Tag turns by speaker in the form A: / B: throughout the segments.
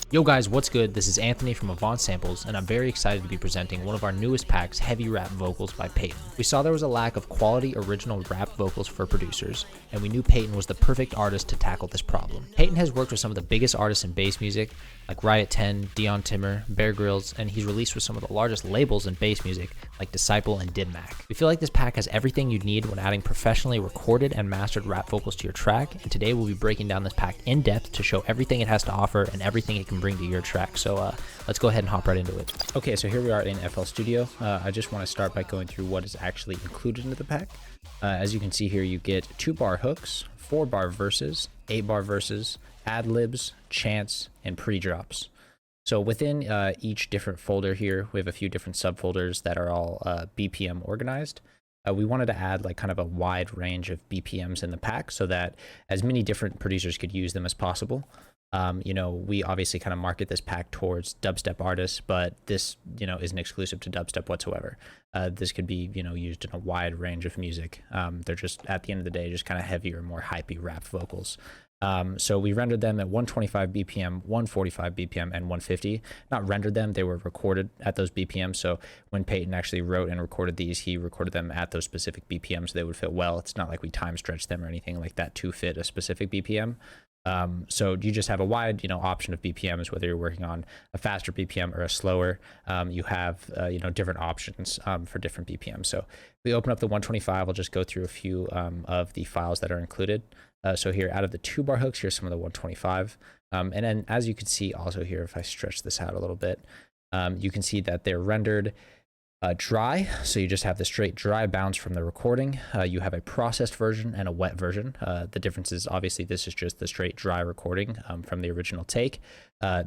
A: Yo guys, what's good? This is Anthony from Avant Samples, and I'm very excited to be presenting one of our newest packs, Heavy Rap Vocals by PEYTN. We saw there was a lack of quality original rap vocals for producers, and we knew PEYTN was the perfect artist to tackle this problem. PEYTN has worked with some of the biggest artists in bass music, like Riot Ten, Dion Timmer, Grillz, and he's released with some of the largest labels in bass music, like Disciple and Didmac. We feel like this pack has everything you'd need when adding professionally recorded and mastered rap vocals to your track, and today we'll be breaking down this pack in depth to show everything it has to offer and everything it can bring to your track. So let's go ahead and hop right into it. Okay, so here we are in FL Studio. I just want to start by going through what is actually included into the pack. As you can see here, you get 2-bar hooks, 4-bar verses, 8-bar verses, ad-libs, chants, and pre-drops. So within each different folder here, we have a few different subfolders that are all BPM organized. We wanted to add like kind of a wide range of BPMs in the pack so that as many different producers could use them as possible. You know, we obviously kind of market this pack towards dubstep artists, but this, you know, isn't exclusive to dubstep whatsoever. This could be, you know, used in a wide range of music. They're just, at the end of the day, just kind of heavier, more hypey rap vocals. So we rendered them at 125 BPM, 145 BPM, and 150. Not rendered them, they were recorded at those BPM. So when PEYTN actually wrote and recorded these, he recorded them at those specific BPMs. They would fit well. It's not like we time stretched them or anything like that to fit a specific BPM. So you just have a wide, you know, option of BPMs, whether you're working on a faster BPM or a slower. You have, you know, different options for different BPMs. So if we open up the 125, I'll just go through a few of the files that are included. So here, out of the 2-bar hooks, here's some of the 125. And then as you can see also here, if I stretch this out a little bit, you can see that they're rendered dry. So you just have the straight dry bounce from the recording. You have a processed version and a wet version. The difference is obviously this is just the straight dry recording from the original take.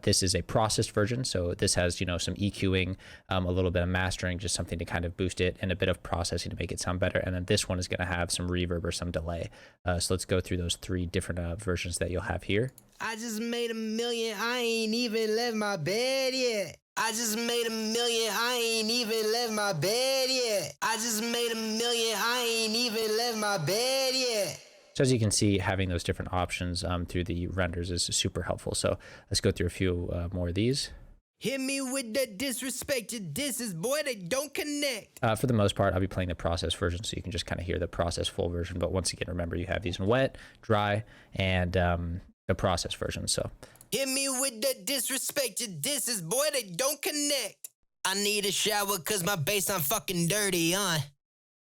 A: This is a processed version. So this has, you know, some EQing, a little bit of mastering, just something to kind of boost it, and a bit of processing to make it sound better. And then this one is going to have some reverb or some delay. So let's go through those 3 different versions that you'll have here.
B: I just made $1 million, I ain't even left my bed yet. I just made $1 million, I ain't even left my bed yet. I just made $1 million, I ain't even left my bed yet.
A: So as you can see, having those different options through the renders is super helpful. So let's go through a few more of these.
B: Hit me with that disrespect, your disses, boy, they don't connect.
A: For the most part, I'll be playing the process version, so you can just kind of hear the process full version. But once again, remember, you have these in wet, dry, and the process version. So
B: hit me with that disrespect, your disses, boy, they don't connect. I need a shower cause my bass I'm fucking dirty,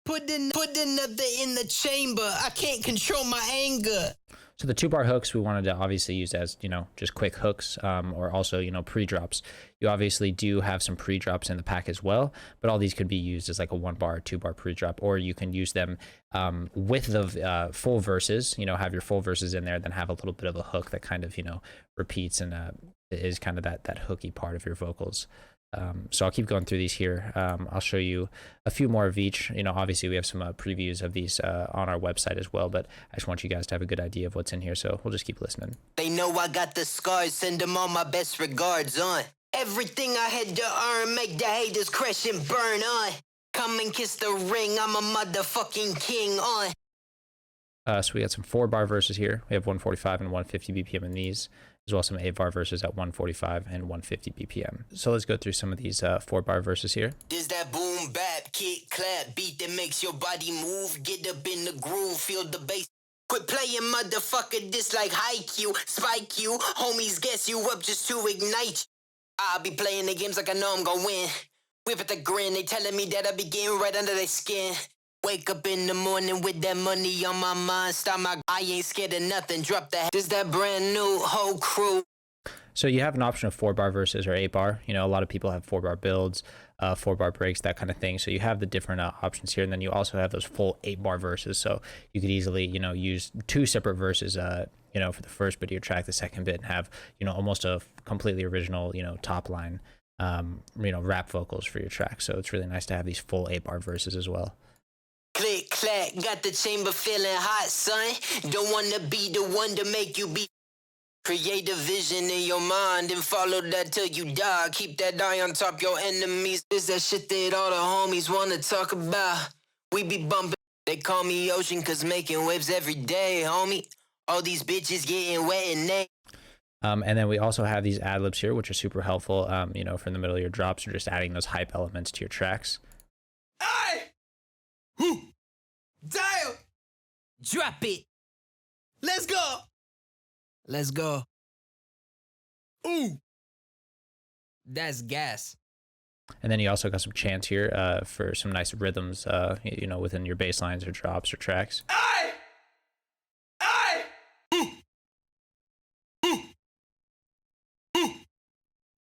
B: Putting up there in the chamber, I can't control my anger.
A: So the 2-bar hooks we wanted to obviously use as, you know, just quick hooks, or also, you know, pre-drops. You obviously do have some pre-drops in the pack as well, but all these could be used as like a 1-bar, 2-bar pre-drop, or you can use them with the full verses, you know, have your full verses in there, then have a little bit of a hook that kind of, you know, repeats and is kind of that hooky part of your vocals. So I'll keep going through these here. I'll show you a few more of each. You know, obviously we have some previews of these on our website as well, but I just want you guys to have a good idea of what's in here, so we'll just keep listening.
B: They know I got the scars, send them all my best regards, Everything I had to earn, make the haters crash and burn, Come and kiss the ring, I'm a motherfucking king,
A: So we got some 4-bar verses here. We have 145 and 150 BPM in these, as well as some 8-bar verses at 145 and 150 BPM. So let's go through some of these 4-bar verses here.
B: There's that boom bap, kick clap, beat that makes your body move. Get up in the groove, feel the bass. Quit playing, motherfucker, this like Haikyuu, spike you. Homies guess you up just to ignite you. I'll be playing the games like I know I'm gonna win. Whip at the grin, they telling me that I be getting right under their skin. Wake up in the morning with that money on my mind. Stop my, I ain't scared of nothing. Drop that. This that brand new whole crew.
A: So you have an option of 4-bar verses or 8-bar. You know, a lot of people have 4-bar builds, 4-bar breaks, that kind of thing. So you have the different options here, and then you also have those full 8-bar verses. So you could easily, you know, use 2 separate verses, you know, for the first bit of your track, the second bit, and have, you know, almost a completely original, you know, top line, you know, rap vocals for your track. So it's really nice to have these full 8-bar verses as well.
B: Click, clack, got the chamber feeling hot, son. Don't wanna be the one to make you be. Create a vision in your mind and follow that till you die. Keep that eye on top your enemies. This that shit that all the homies wanna talk about. We be bumping. They call me Ocean cause making waves every day, homie. All these bitches getting wet and they.
A: And then we also have these ad libs here, which are super helpful, you know, for in the middle of your drops or just adding those hype elements to your tracks.
B: Aye! Dial! Drop it! Let's go! Let's go. Ooh! That's gas.
A: And then you also got some chants here for some nice rhythms, you know, within your bass lines or drops or tracks.
B: Aye! Aye!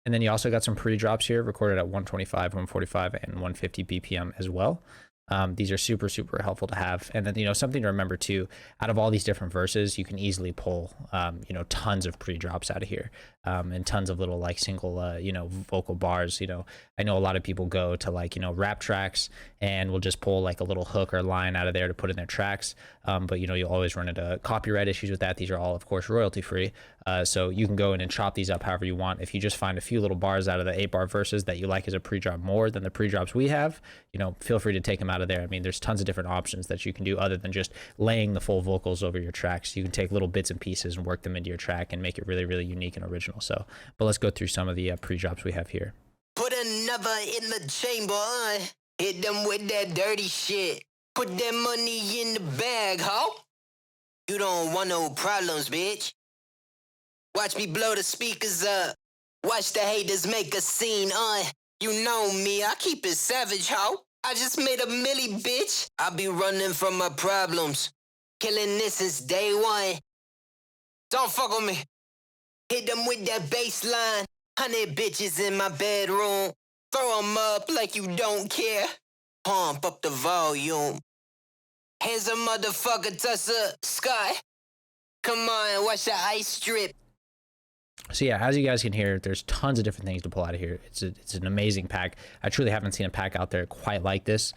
A: And then you also got some pre-drops here recorded at 125, 145, and 150 BPM as well. These are super, super helpful to have. And then, you know, something to remember too, out of all these different verses, you can easily pull, you know, tons of pre-drops out of here, and tons of little like single, you know, vocal bars. You know, I know a lot of people go to like, you know, rap tracks and will just pull like a little hook or line out of there to put in their tracks. But, you know, you'll always run into copyright issues with that. These are all, of course, royalty free. So you can go in and chop these up however you want. If you just find a few little bars out of the 8-bar verses that you like as a pre-drop more than the pre-drops we have, you know, feel free to take them out of there. I mean, there's tons of different options that you can do other than just laying the full vocals over your tracks. You can take little bits and pieces and work them into your track and make it really, really unique and original. So, but let's go through some of the pre-drops we have here.
B: Put another in the chamber, hit them with that dirty shit. Put that money in the bag, ho. You don't want no problems, bitch. Watch me blow the speakers up. Watch the haters make a scene, You know me, I keep it savage, ho. I just made a milli, bitch. I be running from my problems. Killing this since day one. Don't fuck with me. Hit them with that bass line. 100 bitches in my bedroom. Throw them up like you don't care. Pump up the volume. Hands a motherfucker touch the sky. Come on, watch the ice drip.
A: So yeah, as you guys can hear, there's tons of different things to pull out of here. It's an amazing pack. I truly haven't seen a pack out there quite like this,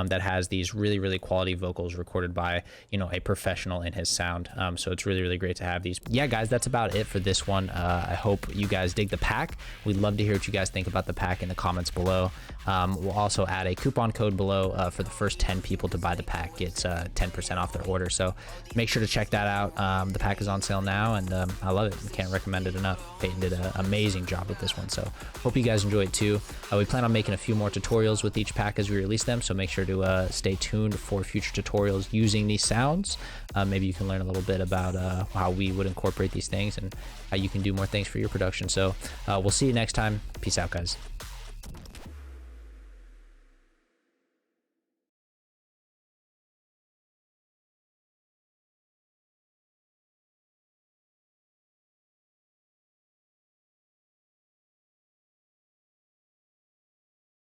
A: that has these really, really quality vocals recorded by, you know, a professional in his sound. So it's really, really great to have these. Yeah, guys, that's about it for this one. I hope you guys dig the pack. We'd love to hear what you guys think about the pack in the comments below. We'll also add a coupon code below for the first 10 people to buy the pack. Gets 10% off their order. So make sure to check that out. The pack is on sale now, and I love it. Can't recommend it enough. Peyton did an amazing job with this one. So hope you guys enjoy it too. We plan on making a few more tutorials with each pack as we release them. So make sure to stay tuned for future tutorials using these sounds. Maybe you can learn a little bit about how we would incorporate these things and how you can do more things for your production. So we'll see you next time. Peace out, guys.